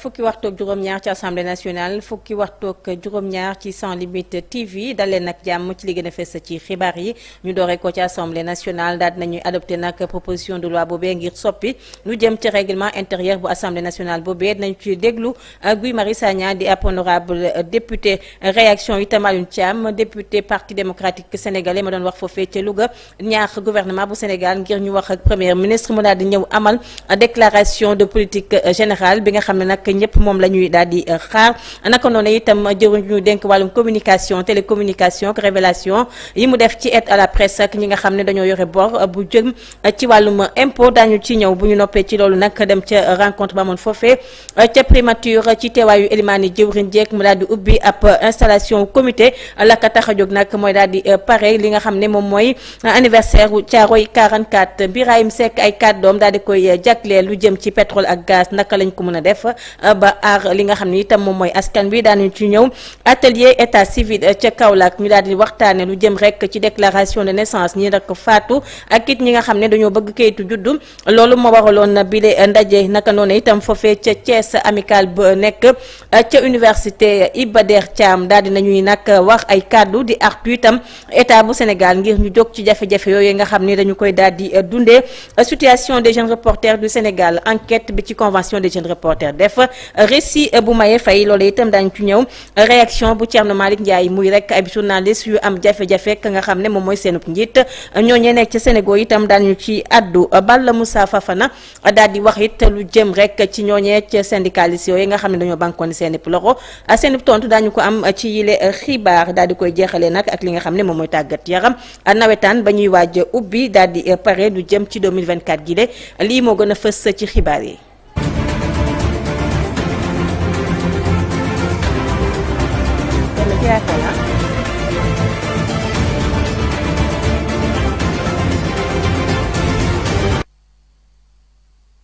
fukki waxtu ak juróom-ñaar ci assemblée nationale fukki waxtu ak juróom-ñaar ci Sans Limites TV dalee nag jàmm ci li gën a fës ci xibaar yi ñu dooree ko ci assemblée nationale daal dinañuy adopté nag proposition de loi boobee ngir soppi lu jëm ci règlement intérieur bu assemblée nationale boobee dinañ ci déglu Guy Marius Sagna di honorable député réaction itam Alioune Thiam député parti démocratique sénégalais ma doon wax foofee ca Louga ñaax gouvernement bu Sénégal ngir ñu wax ak premier ministre mu daal di ñëw amal déclaration de politique générale bi nga xam ne nag ñëpp moom la ñuy daal di xaar naka noonu itam jëruñ ñu dénk wàllum communication télécommunication ak révélation yi mu def ci aide à la presse ak ñi nga xam ne dañoo yore bor bu jëm ci wàllum impôt daañu ci ñëw bu ñu noppee ci loolu nag dem ca rencontre ba amoon foofee ca primature ci teewaayu Elimani jëwriñ jeek mu daal di ubbi ab installation comité la ka tax a jóg nag mooy daal di pare li nga xam ne moom mooy anniversaire u Thiaroye 44 Birahim Seck ay kàddoom daal di koy jagleel lu jëm ci pétrole ak gaz naka lañ ko mën a def ba aar li nga xam ne itam moom mooy askan bi daañu ci ñëw atelier état civil ca Kaolack ñu daal di waxtaane lu jëm rek ci déclaration de naissance ñi rek faatu ak it ñi nga xam ne dañoo bëgg kayitu juddu loolu moo waraloon bile ndaje naka noonu itam foofee ca Thiès amical ba nekk ca université Iba Der Thiam daal di nañuy nag wax ay kàddu di artu itam état bu Sénégal ngir ñu jóg ci jafe-jafe yooyu nga xam ne dañu koy daal di dundee situation des jeunes reporters du Sénégal enquête bi ci convention des jeunes reporters def récit bu maye fay loolu itam daañu ci ñëw réaction bu Thierno Malick Ndiaye muy rek ay journaliste yu am jafe-jafe ka nga xam ne moom mooy seenub njiit ñooñee nekk ca Sénégal itam daañu ci addu Balla Moussa Fafana daal di wax it lu jëm rek ci ñooñee ca syndicalistes yooyu nga xam ne dañoo bankoon seen loxo seenub tontu daañu ko am ci yile xibaar daal di koy jeexalee nag ak li nga xam ne moom mooy tàggat yaram nawetaan ba ñuy waaj ubbi daal di pare lu jëm ci 2024 gi de lii moo gën a fës ci xibaar yi.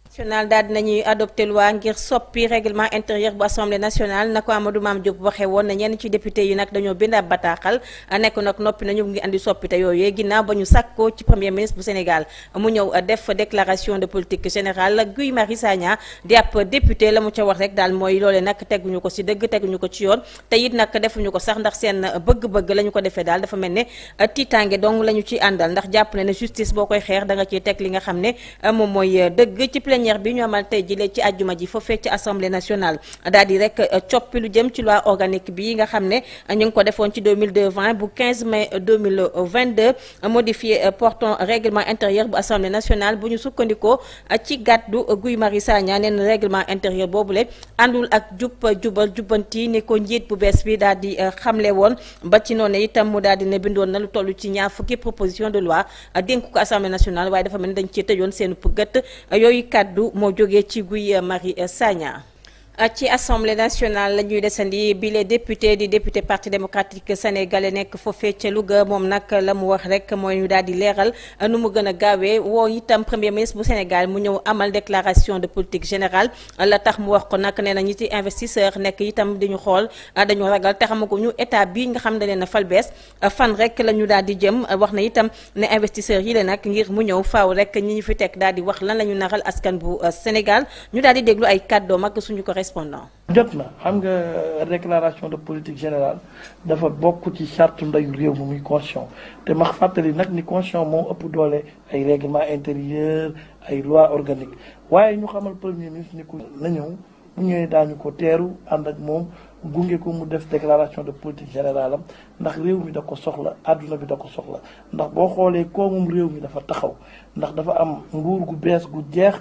national daal dinañuy adopté loi ngir soppi règlement intérieur bu assemblée nationale na ko Amadou Mame Diop waxee woon na ñenn ci député yi nag dañoo bind ab bataaxal nekk nag noppi nañu ngi andi soppite yooyu ginnaaw ba ñu sàkkoo ci premier ministre bu Sénégal mu ñëw def déclaration de politique générale Guy Marius Sagna di ab député la mu ca wax rek daal mooy loolee nag teguñu ko ci dëgg teguñu ko ci yoon te it nag defuñu ko sax ndax seen bëgg-bëgg la ñu ko defee daal dafa mel ne tiitaange dong la ñu ci àndal ndax jàpp na ne justice boo koy xeex da nga ciy teg li nga xam ne moom mooy dëgg ci plénière bi ñu amal tey jile ci àjjuma ji foofee ci assemblée nationale daal di rek coppi lu jëm ci loi organique bi nga xam ne ñu ngi ko defoon ci 2020 bu 15 mai 2022 modifié portant règlement intérieur bu assemblée nationale bu ñu sukkandikoo ci gàddu Guy Marius Sagna neen règlement intérieur boobule àndul ak jubal jubbanti ni ko njiit bu bees bi daal di xamle woon ba ci noonu itam mu daal di ne bindoon na lu toll ci ñaar fukki proposition de loi dénk ko assemblée nationale waaye dafa mel ni dañ cee tëjoon seen gët yooyu kàddu moo jógee ci Guy Marius Sagna. ci assemblée nationale la ñuy desandi bi les députés di député parti démocratique sénégalais nekk foofee ca Louga moom nag la mu wax rek mooy ñu daal di leeral nu mu gën a gaawee woo itam premier ministre bu Sénégal mu ñëw amal déclaration de politique générale la tax mu wax ko nag nee na ñi ci investisseur nekk itam di ñu xool dañu ragal te xamaguñu état bi nga xam ne leen a fal bees fan rek la ñu daal di jëm wax na itam ne investisseurs yi la nag ngir mu ñëw faaw rek ñi ñu fi teg daal di wax lan la ñu naral askan bu Sénégal ñu daal di déglu ay kàddoom ak suñu ko jot na xam nga déclaration de politique générale dafa bokk ci charte ndeyu réew mi muy constitution te ma fàttali nag ni constitution moo ëpp doole ay règlement intérieur ay loi organique waaye ñu xamal premier ministre ni ko na ñëw bu ñëwee daañu ko teeru ànd ak moom gunge ko mu def déclaration de politique générale am ndax réew mi da ko soxla àdduna bi da ko soxla ndax boo xoolee koomum réew mi dafa taxaw ndax dafa am nguur gu bees gu jeex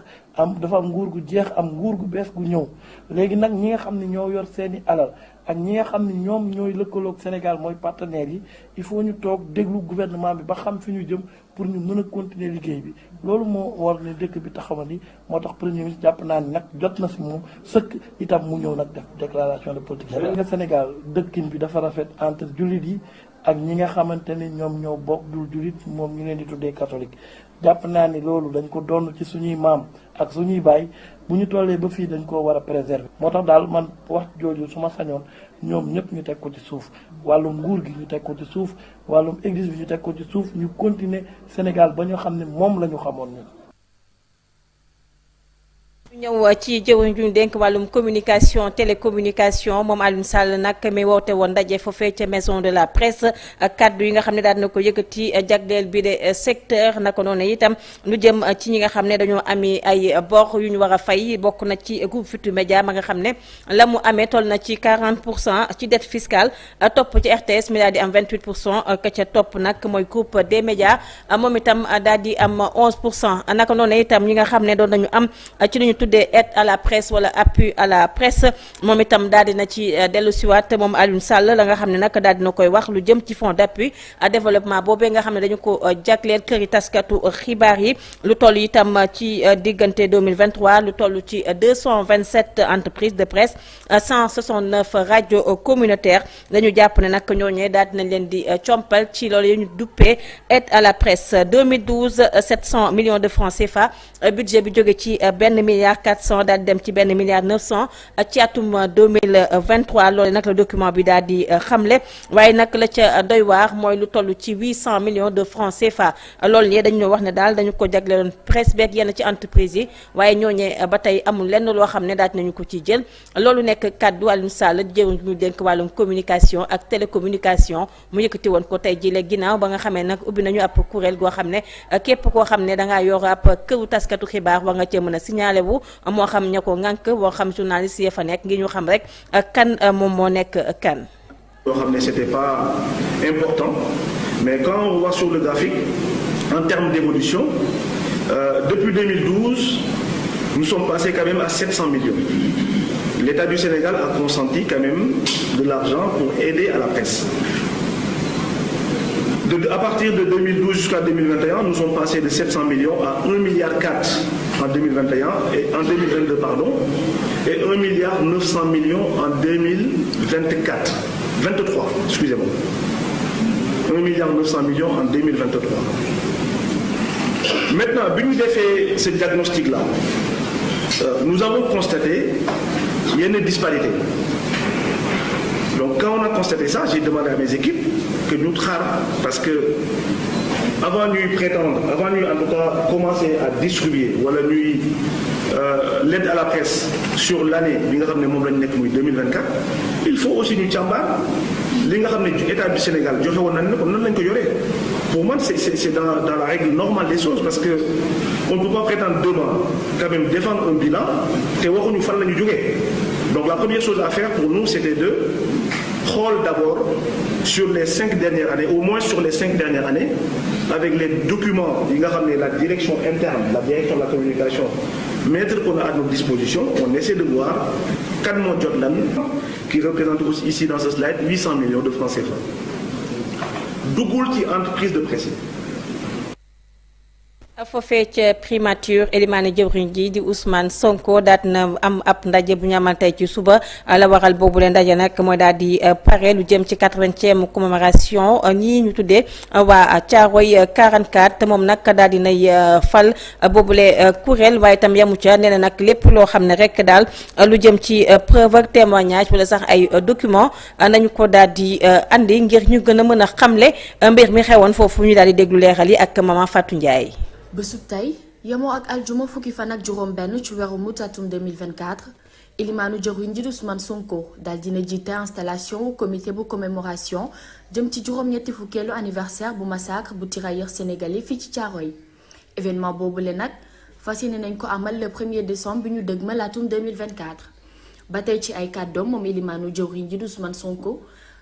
dafa am nguur gu jeex am nguur gu bees gu ñëw léegi nag ñi nga xam ne ñoo yor seeni alal ak ñi nga xam ne ñoom ñooy lëkkaloog Sénégal mooy partenaires yi il faut ñu toog déglu gouvernement bi ba xam fi ñu jëm pour ñu mën a continuer liggéey bi loolu moo war ne dëkk bi taxawandi moo tax premier ministre jàpp naa ni nag jot na si moom sëkk itam mu ñëw nag def déclaration de politique générale. nga Sénégal dëkkin bi dafa rafet entre jullit yi ak ñi nga xamante ni ñoom ñoo bokk dul jullit moom ñu leen di tuddee catholique jàpp naa ni loolu dañ ko doon ci suñuy maam ak suñuy baay bu ñu tollee ba fii dañ koo war a préserver moo tax daal man wax jooju su ma sañoon ñoom ñëpp ñu teg ko ci suuf wàllum nguur gi ñu teg ko ci suuf wàllum église bi ñu teg ko ci suuf ñu continuer Sénégal ba ñu xam ne moom la ñu xamoon ñun. ñëw ci jëwriñ ju ñu dénk wàllum communication télécommunication moom Alioune Sall nag mi woote woon ndaje foofee ca maison de la presse kaddu yi nga xam ne daal na ko yëkkati jagleel bi de secteur naka noonu itam lu jëm ci ñi nga xam ne dañoo ami ay bor yu ñu war a fay bokk na ci groupe Futurs Médias ma nga xam ne la mu amee toll na ci 40% ci dette fiscale topp ci RTS mi daal di am 28% ka ca topp nag mooy groupe des médias moom itam daal di am 11% naka noonu itam ñi nga xam ne doon nañu am ci lu ñu tuddee aide à la presse wala appui à la presse moom itam daal dina ci dellu siwaat moom Alioune Sall la nga xam ne nag daal dina koy wax lu jëm ci fonds d'appui à développement boobee nga xam ne dañu ko jagleel këri taskatu xibaar yi lu toll itam ci diggante 2023 lu toll ci 227 entreprises de presse 169 radios communautaires dañu jàpp ne nag ñooñee daal dinañ leen di compal ci loolu yi ñu duppee aide à la presse 2012 700 millions de francs CFA budget bi jóge ci benn milliard 400 daal di dem ci benn milliard 900 ci atum 2023 loolu nag la document bi daal di xamle waaye nag la ca doy waar mooy lu toll ci 800 millions de francs CFA loolu yee dañu wax ne daal dañu ko jagleeloon presse beeg yenn ci entreprise yi waaye ñooñee ba tey amul lenn loo xam ne daal nañu ko ci jël loolu nekk kaddu Alioune Sall jëwriñ ñu dénk wàllum communication ak télécommunication mu yëkkati woon ko tey jii ginnaaw ba nga xamee nag ubbi nañu ab kuréel goo xam ne képp koo xam ne dangaa yor ab këru taskatu xibaar war nga cee mën a signalé wu moo xam ña ko ŋànk moo xam journaliste ya fa nekk ngir ñu xam rek kan moom moo nekk kan. loo xam ne c'était pas important mais quand on voit sur le graphique en termes d'évolution depuis 2012 nous sommes passés quand même à 700 millions. L'État du Sénégal a consenti quand même de l'argent pour aider à la presse. À partir de 2012 jusqu'à 2021, nous sommes passés de 700 millions à 1,4 milliard en 2021 et en 2022 pardon, et 1,9 milliard en 2024. 23, excusez-moi. 1,9 milliard en 2023. Maintenant, bi ñu defee ce diagnostic-là, nous avons constaté qu'il y a une disparité. Donc quand on a constaté ça, j'ai demandé à mes équipes que nous travaillions, parce que avant nous prétendre, avant nous en tout cas commencer à distribuer, voilà nous l'aide à la presse sur l'année 2024, il faut aussi nous tchamba l'État du Sénégal. Pour moi, c'est dans la règle normale des choses, parce que on ne peut pas prétendre demain quand même défendre un bilan. Donc la première chose à faire pour nous, c'était de prendre d'abord sur les 5 dernières années, au moins sur les 5 dernières années, avec les documents, la direction interne, la direction de la communication, mettre qu'on a à notre disposition, on essaie de voir 4 mois de Jordan, qui représente aussi ici dans ce slide 800 millions de francs CFA. Dougoul qui entreprise de presse. foofee ca primature Elimane jëwriñ ji di Ousmane Sonko daat na am ab ndaje bu ñu amal tey ci suba la waral boobu leen ndaje nag mooy daal di pare lu jëm ci 80e commémoration ñii ñu tuddee waa Thiaroye 44 moom nag daal di nay fal boobule kuréel waaye itam yamu ca nee na nag lépp loo xam ne rek daal lu jëm ci preuve ak témoignage wala sax ay document nañu ko daal di andi ngir ñu gën a mën a xamle mbir mi xewoon foofu ñu daal di déglu leeral yi ak Maman Fatou Ndiaye. bésub tey yemoo ak aljuma fukki fan ak juróom benn ci weeru août atum 2024 ilimaanu jëwriñ ji Ousmane Sonko daal dina jiite installation comité bu commémoration jëm ci juróom-ñetti fukkeelu anniversaire bu massacre bu tirailleurs sénégalais fii ci Thiaroye événement boobule nag fas yéene nañ ko amal le 1er décembre bi ñu dëgmal atum 2024 ba tey ci ay kàddoom moom ilimaanu jëwriñ ji Ousmane Sonko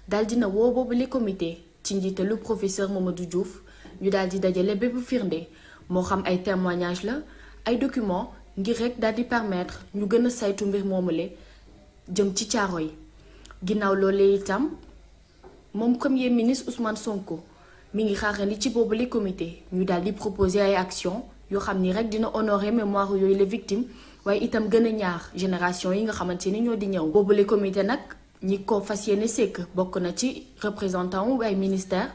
daal dina woo boobule comité ci njiitalu professeur Mamadou Diouf ñu daal di dajale bépp firnde moo xam ay témoignage la ay documents ngir rek daal di permettre ñu gën a saytu mbir moomule jëm ci Thiaroye ginnaaw loolee itam moom premier ministre Ousmane Sonko mi ngi xaarandi ci boobule comité ñu daal di proposer ay actions yoo xam ni rek dina honorer mémoire yooyu les victimes waaye itam gën a ñaax génération yi nga xamante ni ñoo di ñëw. boobule comité nag ñi ko fas yéene sekk bokk na ci représentant wu ay ministères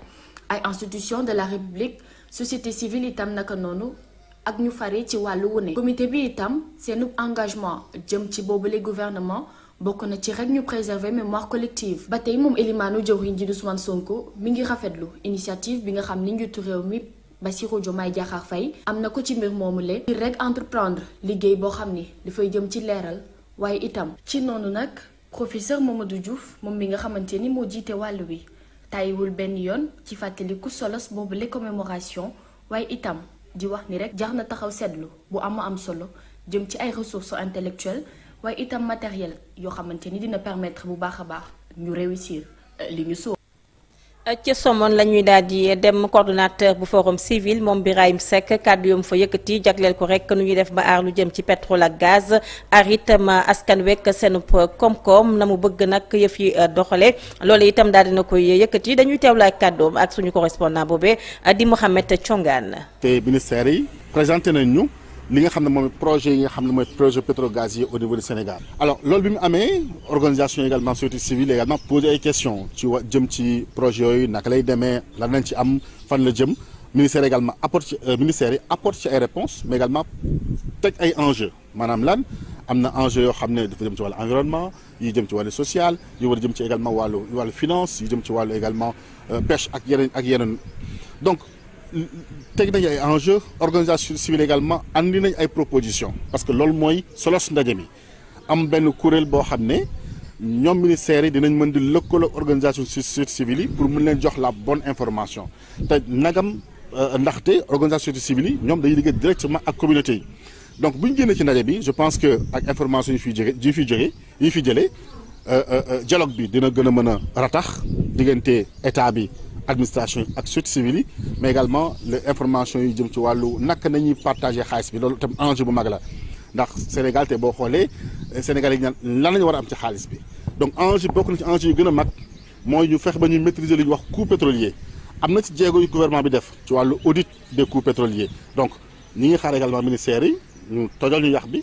ay institutions de la République. Société civile itam naka noonu ak ñu fare ci wàllu wune comité bi itam seen engagement jëm ci boobule gouvernement bokk na ci rek ñu préserver mémoire collective ba tey moom Elimaanu jëwriñ ji Ousmane Sonko mi ngi rafetlu initiative bi nga xam ni njiitu réew mi Bassirou Diomaye Diakhar Faye am na ko ci mbir moomu le ngir rek entreprendre liggéey boo xam ni dafay jëm ci leeral waaye itam ci noonu nag professeur Mamadou Diouf moom mi nga xamante ni moo jiite wàll wi tàyyiwul benn yoon ci fàttaliku solos boobu les commémoration waaye itam di wax ni rek jar na taxaw seetlu bu am solo jëm ci ay ressources intellectuelles waaye itam matériel yoo xamante ni dina permettre bu baax a baax ñu réussir li ñu sóor. ci Somone la ñuy daal di dem coordonnateur bu forum civil moom Birahim Seck kàddu yoom fa yëkkati jagleel ko rek nu ñuy def ba aar lu jëm ci pétrole ak gaz aar itam askan wekk seen koom-koom na mu bëgg nag yëf yi doxale loolu itam daal dina koy yëkkati dañuy teewlu ak kàddoom ak suñu correspondant boobee di Mohamed Thiongane. te ministère yi présenté nañ ñu li nga xam ne moom projet yi nga xam ne mooy projet pétrogazier au niveau du Sénégal. alors loolu bi mu amee organisation également société civile également posé ay questions ci jëm ci projet yooyu naka lay demee lan nañ ci am fan la jëm ministère également ministère yi apporte ci ay réponses mais également teg ay enjeux maanaam lan am na enjeux yoo xam ne dafa jëm ci wàllu environnement yi jëm ci wàllu social yi war a jëm ci également wàllu finance yi jëm ci wàllu également pêche ak yeneen donc. teg nañu ay enjeux organisation civile également andi nañ ay propositions parce que loolu mooy solos ndaje mi am benn kuréel boo xam ne ñoom ministères yi dinañ mën di lëkkaloo organisation société civile yi pour mën leen jox la bonne information te nagam ndaxte organisation société civile yi ñoom dañuy liggéey directement ak communauté yi donc bu ñu génnee ci ndaje bi je pense que ak information yi fi jëlee dialogue bi dina gën a mën a ratax diggante état bi. administration ak société civile yi mais également les informations yi jëm ci wàllu naka nañuy partager xaalis bi loolu itam enjeu bu mag la ndax Sénégal te boo xoolee Sénégal yi ñaan lan lañu war a am ci xaalis bi donc enjeu bokk na ci enjeu yu gën a mag mooy ñu fexe ba ñu maîtriser li ñuy wax coût pétrolier am na ci jéego yu gouvernement bi def ci wàllu audit des coûts pétroliers donc ñi ngi xaar également ministère yi ñu tojal ñu yax bi.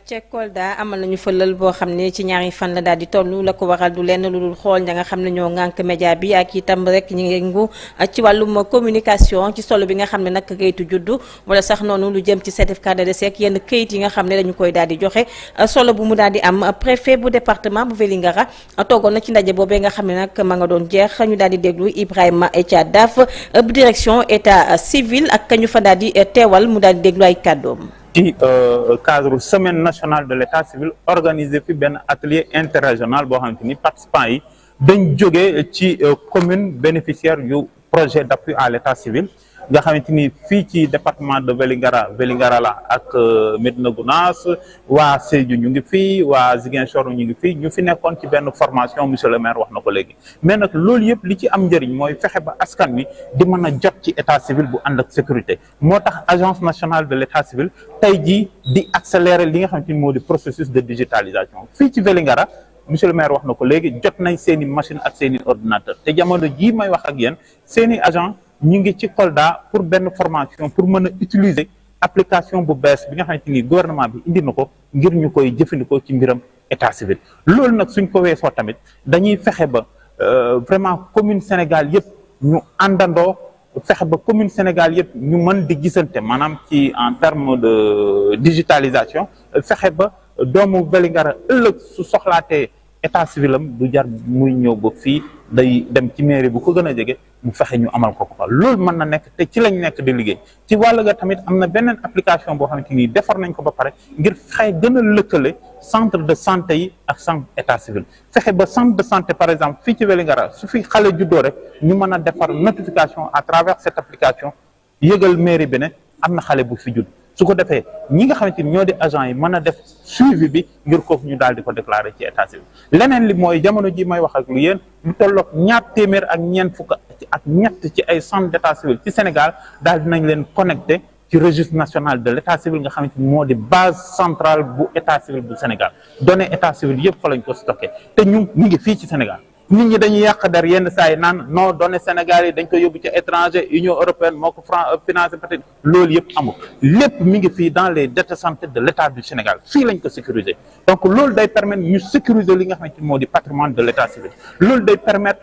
ca Kolda amal nañu fëlal boo xam ne ci ñaari fan la daal di toll la ko waral du lenn lu dul xool ña nga xam ne ñoo ŋànk média bi ak itam rek ñu ngi yëngu ci wàllum communication ci solo bi nga xam ne nag kayitu juddu wala sax noonu lu jëm ci certificat de décès ak yenn kayit yi nga xam ne dañu koy daal di joxe solo bu mu daal di am préfet bu département bu Vélingara toogoon na ci ndaje boobee nga xam ne nag ma nga doon jeex ñu daal di déglu Ibrahima Etia Daf bu direction état civil ak kañu fa daal di teewal mu daal di déglu ay kàddoom. ci cadre semaine nationale de l'état civil organisé fi benn atelier interrégional boo xamante ni participants yi dañ jógee ci commune bénéficiaire yu projet d'appui à l'état civil nga xamante ni fii ci département de Vélingara la ak Médina Gounass waa Sédhiou ñu ngi fii waa Ziguinchor ñu ngi fii ñu fi nekkoon ci benn formation monsieur le maire wax na ko léegi mais nag loolu yëpp li ci am njëriñ mooy fexe ba askan wi di mën a jot ci état civil bu ànd ak sécurité moo tax agence nationale de l'état civil tey jii di accélérer li nga xamante ni moo di processus de digitalisation fii ci Vélingara monsieur le maire wax na ko léegi jot nañ seen i machine ak seen i ordinateur te jamono jii may wax ak yéen seen i agent ñu ngi ci Kolda pour benn formation pour mën a utiliser application bu bees bi nga xamante ni gouvernement bi indi na ko ngir ñu koy jëfandikoo ci mbiram état civil loolu nag suñ ko weesoo tamit dañuy fexe ba vraiment commune Sénégal yëpp ñu àndandoo fexe ba commune Sénégal yëpp ñu mën di gisante maanaam ci en terme de digitalisation fexe ba doomu Vélingara ëllëg su soxlaatee état civil am du jar muy ñëw ba fii day dem ci mairie bu ko gën a jege mu fexe ñu amal ko ko loolu mën na nekk te ci lañ nekk di liggéey ci wàll ga tamit am na beneen application boo xamante ni defar nañ ko ba pare ngir fexe gën a lëkkale centre de santé yi ak centre état civil fexe ba centre de santé par exemple fii ci Vélingara su fi xale juddoo rek ñu mën a defar notification à travers cette application yëgal mairie bi ne am na xale bu fi judd su ko defee ñi nga xamante ni ñoo di agent yi mën a def suivi bi ngir kooku ñu daal di ko déclarer ci état civil leneen li mooy jamono ji may wax ak lu yéen lu tolloog ñaar téeméer ak ñeent fukk ak ñett ci ay centre d'état civil ci Sénégal daal dinañ leen connecté ci registre national de l'état civil nga xamante ni moo di base centrale bu état civil bu Sénégal données état civil yëpp fa lañ ko stocké te ñu ngi fii ci Sénégal nit ñi dañuy yàq der yenn saa yi naan non données Sénégal yi dañ koy yóbbu ci étranger Union européenne moo ko financé peut-être loolu yëpp amul lépp mi ngi fii dans les data santé de l'état du Sénégal fii lañ ko sécuriser donc loolu day permettre ñu sécuriser li nga xamante ni moo di patrimoine de l'état civil loolu day permettre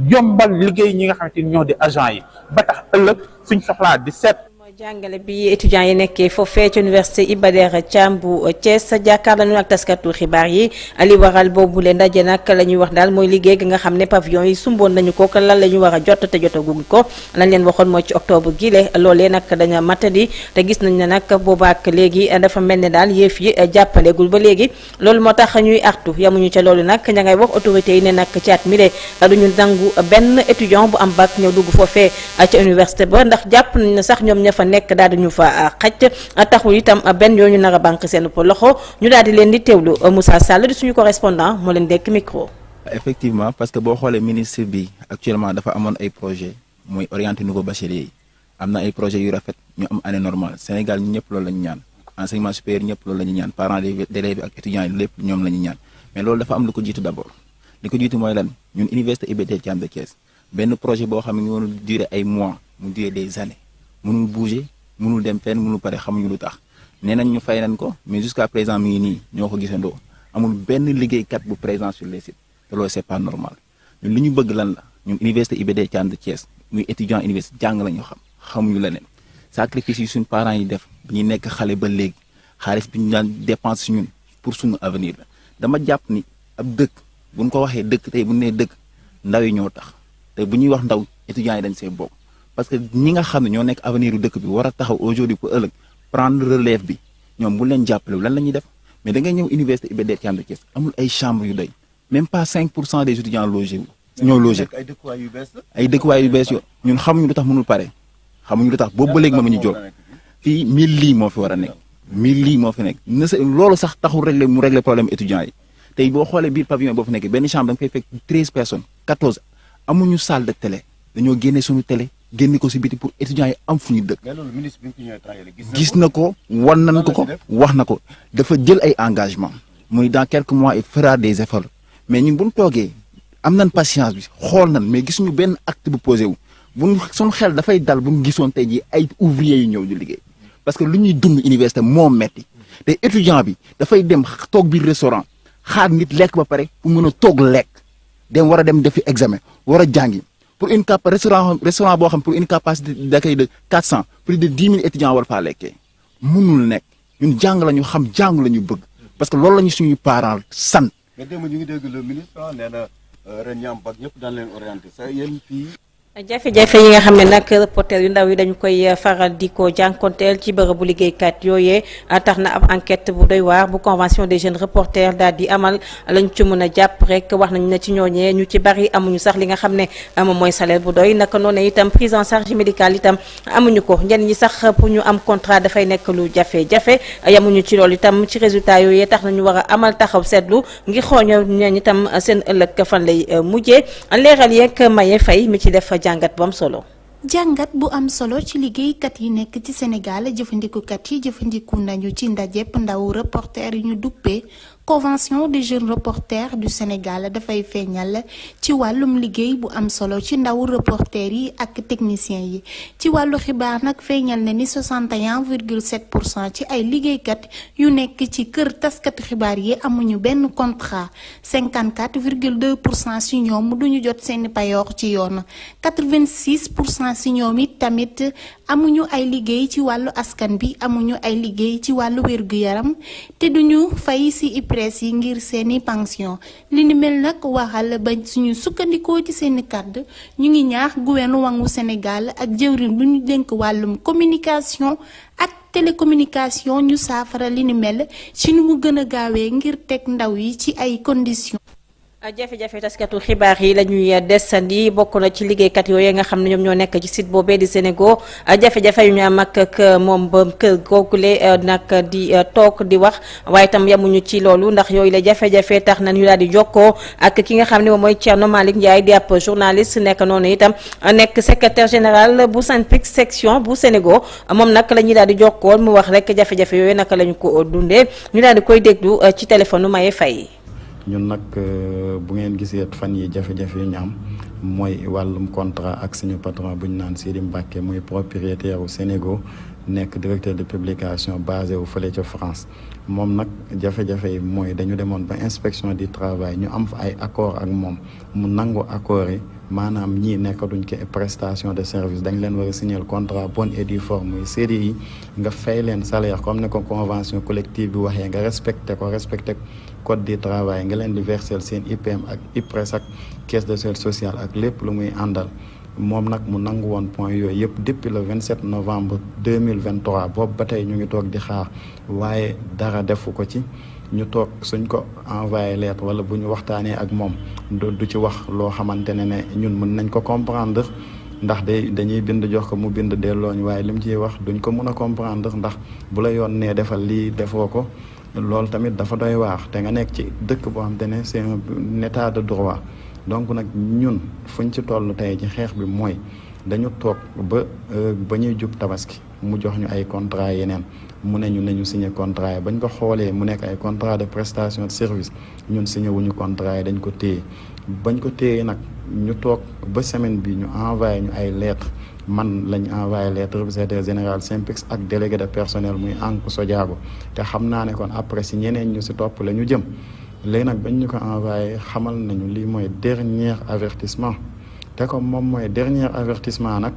yombal liggéey ñi nga xamante ni ñoo di agent yi ba tax ëllëg suñ soxlaa di seet jàngale bi étudiants yi nekkee foofee ci université Iba Der Thiam bu Thiès jàkkaarloo nañu ak taskatu xibaar yi li waral boobu leen ndaje nag la ñuy wax daal mooy liggéey gi nga xam ne pavillon yi sumboon nañu ko lan la ñu war a jot te jotaguñ ko lañ leen waxoon mooy ci octobre gi loolee nag dañu matadi te gis nañ ne nag boobaak léegi dafa mel ne daal yëf yi jàppandeegul ba léegi loolu moo tax ñuy artu yamuñu ca loolu nag ña ngay wax autorités yi ne nag ci at mi de duñu nangu benn étudiant bu am bac ñëw dugg foofee ca université ba ndax jàpp nañ ne sax ñoom ña fa nekk daal di ñu fa xaj taxul itam benn yoo ñu nar a banque seen loxo ñu daal di leen di teewlu Moussa Sall di suñu correspondant moo leen dekk micro. Effectivement parce que boo xoolee ministre bi actuellement dafa amoon ay projet mooy orienté nouveau bachelier yi am na ay projets yu rafet ñu am année normale Sénégal ñu ñëpp loolu la ñu ñaan enseignement supérieur ñëpp loolu la ñu ñaan parents d'élèves ak étudiants yi lépp ñoom la ñu ñaan mais loolu dafa am lu ko jiitu d'abord li ko jiitu mooy lan ñun université Iba Der Thiam de Thiès benn projet boo xam ne ñu mënul durer ay mois mu durer des années mënul bouger mënul dem fenn mënul pare xamuñu lu tax nee nañ ñu fay nañ ko mais jusqu'à présent mi ngi nii ñoo ko gisandoo amul benn liggéeykat bu présent sur les sites te loolu c'est pas normal ñun li ñu bëgg lan la ñun université Iba Der Thiam de Thiès muy étudiant université jàng la ñu xamuñu leneen sacrifice yi suñu parents yi def bi ñu nekk xale ba léegi xaalis bi ñu daan dépense ñun pour suñu avenir la dama jàpp ni ab dëkk buñ ko waxee dëkk tey bu ñu nee dëkk ndaw yi ñoo tax te bu ñuy wax ndaw étudiants yi dañ see bokk parce que ñi nga xam ne ñoo nekk avenir u dëkk bi war a taxaw aujourd'hui pour ëllëg prendre relève bi ñoom bu leen jàppale lan la ñuy def mais da ngay ñëw université Iba Der Thiam de Thiès amul ay chambre yu doy même pas 5% des étudiants logés ñoo logé ay dëkkuwaay yu bees yo ñun xamuñu lu tax mënul pare xamuñu lu tax boobu ba léegi ma ñu jóg fii 1000 lits moo fi war a nekk 1000 lits moo fi nekk loolu sax taxul mu régler problème étudiants yi tey boo xoolee biir pavillon boo fi nekk benn chambre da nga fay fekk 13 personnes 14 amuñu salle de télé dañoo génne suñu télé génne ko si biti pour étudiants yi am fu ñu dëkk. mais loolu ministre bi gis na ko wan nañ ko wax na ko dafa jël ay engagement muy dans quelques mois il fera des efforts mais ñun bu ñu toogee am nañ patience bi xool nañ mais gisuñu benn acte bu posé wu buñ suñu xel dafay dal bu ñu gisoon tey jii ay ouvriers yu ñëw di liggéey parce que lu ñuy dund université moo metti te étudiant bi dafay dem toog biir restaurant xaar nit lekk ba pare pour mën a toog lekk dem war a dem defi examen war a jàngi pour une restaurant boo xam pour une capacité d'accueil de 400 plus de 10 000 étudiants war faa lekkee mënul nekk ñun jàng la ñu xam jàng la ñu bëgg parce que loolu la ñu suñuy parents sant. mais démb ñu ngi dégg le ministre nee na ren ñi am bac ñëpp daan leen orienté sa yéen fii. jafe-jafe yi nga xam ne nag reporter yu ndaw yi dañu koy faral di ko jànkonteel ci bërëbu liggéeykat yooyee tax na ab enquête bu doy waar bu convention des jeunes reporters daal di amal lañ ci mën a jàpp rek wax nañu ne ci ñooñee ñu ci bari amuñu sax li nga xam ne moom mooy salaire bu doy naka noonu itam prise en charge médicale itam amuñu ko ñenn ñi sax pour ñu am contrat dafay nekk lu jafe-jafe yamuñu ci loolu itam ci résultat yooyee tax nañu war a amal taxaw seetlu ngir xooñoo ñeen itam seen ëllëg fan lay mujjee leeral yeeg Maye Faye mi ci def jàngat bu am solo. jàngat bu am solo ci liggéeykat yi nekk ci Sénégal jëfandikukat yi jëfandiku nañu ci ndajep ndaw reporter yi ñu duppee convention des jeunes reporters du Sénégal dafay feeñal ci wàllum liggéey bu am solo ci ndaw reporter yi ak techniciens yi ci wàllu xibaar nag feeñal na ni 61,7% ci ay liggéeykat yu nekk ci kër taskatu xibaar yi amuñu benn contrat 54,2% ci ñoom duñu jot seeni payoor ci yoon 86% ci ñoom it tamit amuñu ay liggéey ci wàllu askan bi amuñu ay liggéey ci wàllu wér-gu-yaram te duñu fay ci IPRES yi ngir seeni pension li ni mel nag waxal ba suñu sukkandikoo ci seeni kàddu ñu ngi ñaax gouvernement wu Sénégal ak jëwriñ bu ñu dénk wàllum communication ak télécommunication ñu saafara li ni mel ci nu mu gën a gaawee ngir teg ndaw yi ci ay conditions. jafe-jafe taskatu xibaar yi la ñuy desandi bokk na ci liggéeykat yooyu nga xam ne ñoom ñoo nekk ci site boobee di Sénégal jafe-jafe yu ñu am ak moom ba kër googule nag di toog di wax waaye itam yamuñu ci loolu ndax yooyu la jafe-jafe tax na ñu daal di jokkoo ak ki nga xam ne moom mooy Thierno Malick Ndiaye di ab journaliste nekk noonu itam nekk secrétaire général bu SYNPICS section bu Sénégal moom nag la ñuy daal di jokkoo mu wax rek jafe-jafe yooyu naka la ñu ko dundee ñu daal di koy déglu ci téléphone Maye Faye. ñun nag bu ngeen gisee fan yi jafe-jafe yi ñu am mooy wàllum contrat ak suñu patron bu ñu naan Sidi Mbacke muy propriétaire u Sénégal nekk directeur de publication basé wu fële ca France moom nag jafe-jafe yi mooy dañu demoon ba inspection du travail ñu am fa ay accord ak moom mu nangu accord yi maanaam ñii nekkatuñ ko prestation de service dañ leen war a signer contrat bonne et due forme muy CDI nga fay leen salaire comme ne ko convention collective bi waxee nga respecté code du travail nga leen di verser seen IPM ak IPRES ak caisse de sécurité sociale ak lépp lu muy àndal moom nag mu nangu woon point yooyu yëpp depuis le 27 novembre 2023 boobu ba tey ñu ngi toog di xaar waaye dara defu ko ci ñu toog suñ ko envoyé lettre wala bu ñu waxtaanee ak moom du ci wax loo xamante ne ñun mën nañ ko comprendre ndax dañuy bind jox ko mu bind dellooñ waaye lim ciy wax duñ ko mën a comprendre ndax bu la yoon nee defal lii defoo ko loolu tamit dafa doy waar te nga nekk ci dëkk boo xamante ne c'est un état de droit donc nag ñun fuñ ci toll tey ci xeex bi mooy dañu toog ba ñuy jub tabaski mu jox ñu ay contrat yeneen mu ne ñu nañu signé contrat yi bañ ko xoolee mu nekk ay contrat de prestation de service ñun signé wuñu contrat yi dañ ko téye bañ ko téye nag ñu toog ba semaine bi ñu envoyé ñu ay lettres man lañ envoyé lettre secrétaire général SYNPICS ak délégué de personnel muy Anku Sodiago te xam naa ne kon après si ñeneen ñu si topp la ñu jëm léegi nag bañ ñu ko envoyé xamal nañu lii mooy dernier avertissement te comme moom mooy dernier avertissement nag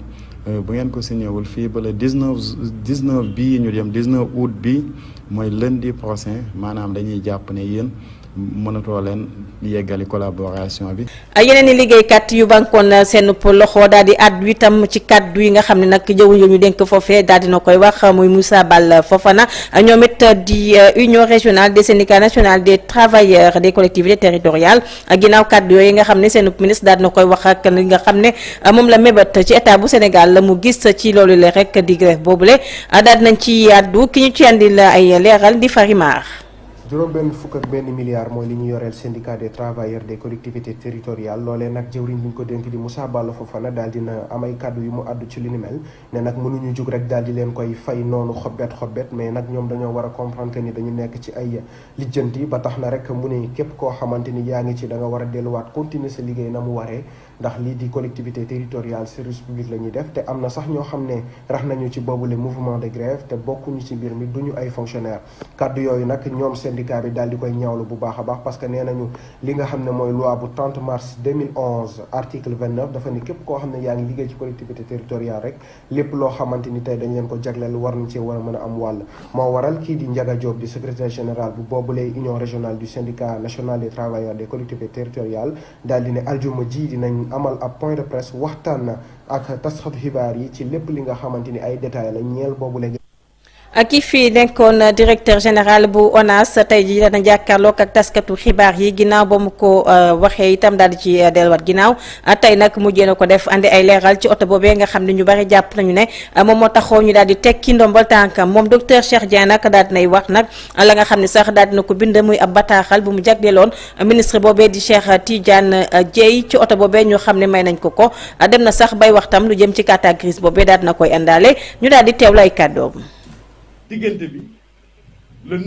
bu ngeen ko signé wul fii ba le 19 bii ñu jëm 19 août bii mooy lundi prochain maanaam dañuy jàpp ne yéen mënatoo leen yeggali collaboration bi. yeneen i liggéeykat yu bankoon seen loxo daal di àddu itam ci kaddu yi nga xam ne nag jëwuñ ñu dénk foofee daal dina koy wax muy Moussa Bal Fofana ñoom it di union régionale des syndicats nationaux des travailleurs des collectivités territoriales ginnaaw kaddu yooyu nga xam ne seen ministre daal dina koy wax ak li nga xam ne moom la mébét ci état bu Sénégal la mu gis ci loolu le rek di grève boobule daal dinañ ci àddu ki ñu ci andil ay leeral di Farimar. juróom fukk ak benn milliard mooy li ñu yoreel syndicat des travailleurs des collectivités territoriales loolee nag jëwriñ bi ñu ko dénk di Moussa Balla Fofana daal dina am ay kàddu yu mu àddu ci li ni mel ne nag mënuñu jug rek daal di leen koy fay noonu xobbet mais nag ñoom dañoo war a comprendre que ni dañu nekk ci ay lijjanti ba tax na rek mu ne képp koo xamante ni yaa ngi ci da nga war a delluwaat continuer sa liggéey na mu waree ndax lii di collectivité territoriale service public la ñuy def te am na sax ñoo xam ne rax nañu ci boobu le mouvement de grève te bokkuñu ci mbir mi duñu ay fonctionnaire kàddu yooyu nag ñoom syndicat bi daal di koy ñaawlu bu baax a baax parce que nee nañu li nga xam ne mooy loi bu 30 mars 2011 article 29 dafa ne képp koo xam ne yaa ngi liggéey ci collectivité territoriale rek lépp loo xamante ni tey dañ leen ko jagleel war nañ ci war a mën a am wàll moo waral kii di Ndiaga Diop di secrétaire général bu boobule union régionale du syndicat national des travailleurs des collectivités territoriales daal di ne aljuma ji dinañ amal ab point de presse waxtaan na ak taskatu xibaar yi ci lépp li nga xamante ni ay détails la ñeel boobu léegi. ki fi nekkoon directeur général bu ONAS tey jii dana jàkkaarloog ak taskatu xibaar yi ginnaaw ba mu ko waxee itam daal di ci delluwaat ginnaaw tey nag mujjee na ko def andi ay leeral ci oto boobee nga xam ne ñu bari jàpp nañu ne moom moo taxoo ñu daal di tekki ndombal tànkam moom docteur Cheikh Dieng nag daal dinay wax nag la nga xam ne sax daal dina ko bind muy ab bataaxal bu mu jagleeloon ministre boobee di Cheikh Tidiane Dièye ci oto boobee ñu xam ne may nañ ko dem na sax bay waxtam lu jëm ci carte grise boobee daal dina koy indaale ñu daal di teewlu ay kàddoom. diggante bi le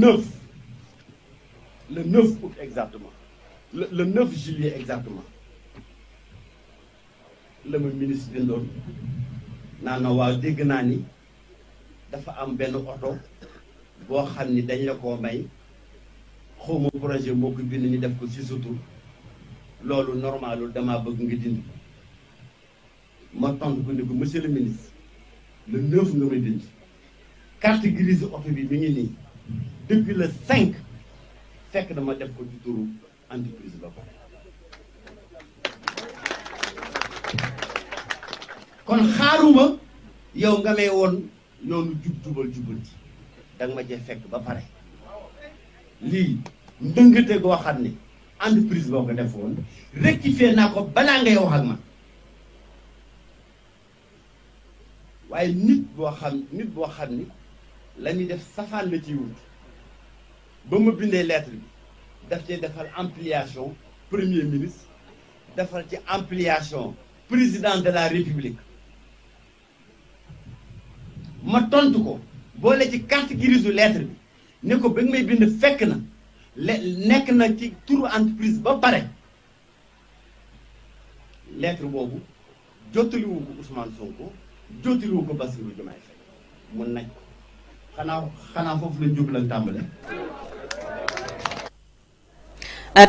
9 août exactement le 9 juillet exactement la ma ministre bindoon naan na waaw dégg naa ni dafa am benn oto boo xam ni dañ la koo may xawma projet moo ko bind ñu def ko ci sutur loolu normalul damaa bëgg nga dindi ma tontu ko ni ko monsieur le ministre le 9 nga may dindi carte grise oto bi mi ngi nii depuis le 5 fekk dama def ko ci turu entreprise ba ko kon xaaruma yow nga may woon yoonu jubal ci danga ma cee fekk ba pare lii ndëngate goo xam ne entreprise boo ko defoon rectifier naa ko balaa ngay wax ak man waaye nit boo xam ni la ñuy def safaan la ciy wut ba ma bindee lettre bi daf cee defal ampliation premier ministre defal ci ampliation président de la république ma tontu ko boole ci carte grise lettre bi ne ko ba nga may bind fekk na nekk na ci turu entreprise ba pare lettre boobu jottaliwu ko Ousmane Sonko jottaliwu ko Bassirou Diomaye Faye mun nañ xanaa foofu lañ jublu ak tàmbale.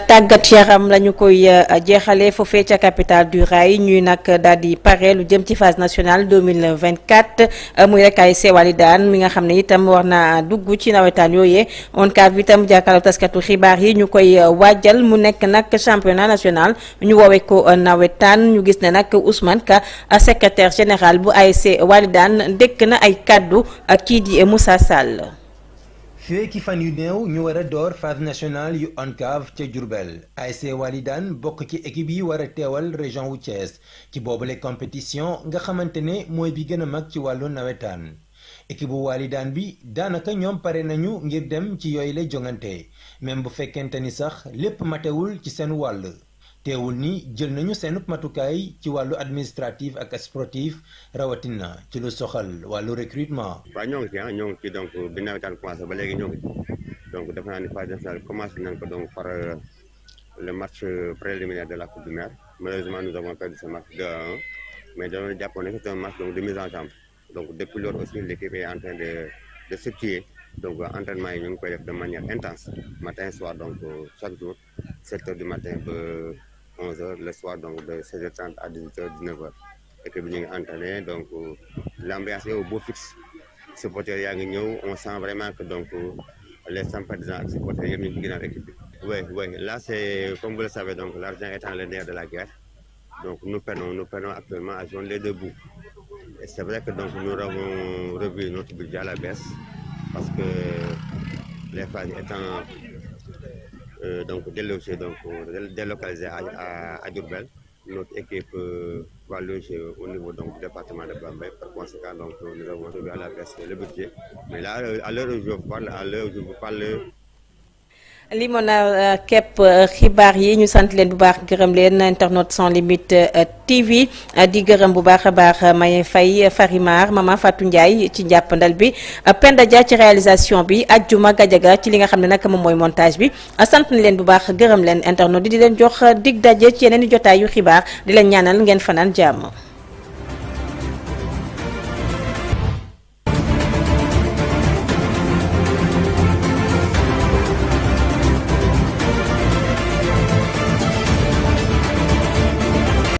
tàggat yaram lañu koy jeexalee foofee ca capitale du rail ñuy nag daal di pare lu jëm ci phase nationale 2024 muy rek ay Walidane mi nga xam ne itam war na dugg ci nawetaan yooyee ONCAV bi itam jàkkaarloo taskatu xibaar yi ñu koy waajal mu nekk nag championnat national ñu woowee ko nawetaan ñu gis ne nag Ousmane Ka secrétaire général bu ASC Walidane dëkk na ay kaddu kii di Moussa Sall. fekki fan yu néew ñu war a door phase nationale yu ONCAV ca Diourbel ASC Walidane bokk ci équipe yi war a teewal région wu Thiès ci boobule compétition nga xamante ne mooy bi gën a mag ci wàllu nawetaan équipe bu Walidane bi daanaka ñoom pare nañu ngir dem ci yooyu lay jongante même bu fekkente ni sax lépp matewul ci seen wàll teewul ni jël nañu seenub matukaay ci wàllu administratif ak sportif rawatina ci lu soxal wàllu recrutement. waaw ñoo ngi ci donc bi nawetaan commencé ba léegi ñoo ngi donc defe naa ni phase nationale commencé nañ ko donc par le match préliminaire de la Coupe du Maire malheureusement nous avons perdu ce match 2-1 mais dañoo jàppoon ne c'est un match donc de mise en jambe donc depuis lors aussi l'équipe est en train de s'étudier donc entraînement yi ñu ngi koy def de manière intense matin soir donc chaque jour 7h du matin ba 11h le soir donc de 16h30 à 18h 19h équipe bi ñu ngi entraîné donc l'ambiance est au beau fixe supporters yaa ngi ñëw on sent vraiment que donc les sympathisants ak supporters yëpp ñu ngi ginnaaw équipe bi. oui là c'est comme vous le savez donc l'argent étant le nerf de la guerre donc nous peinons actuellement à joindre les deux bouts et c'est vrai que donc nous avons revu notre budget à la baisse parce que les phases étant donc délogé donc délocalisé à Diourbel notre équipe va loger au niveau donc du département de Bambey par conséquent donc nous avons revu à la baisse le budget mais là à l'heure où je vous parle li mën a képp xibaar yi ñu sant leen bu baax gërëm leen internaute sans limite TV di gërëm bu baax a baax Maye Faye Farimar Mama Fatou Ndiaye ci njàppandal bi Penda Dia ci réalisation bi Adjuma Gajaga ci li nga xam ne nag moom mooy montage bi sant nañ leen bu baax gërëm leen internaute di leen jox dig daje ci yeneen i jotaayu xibaar di leen ñaanal ngeen fanaan jàmm.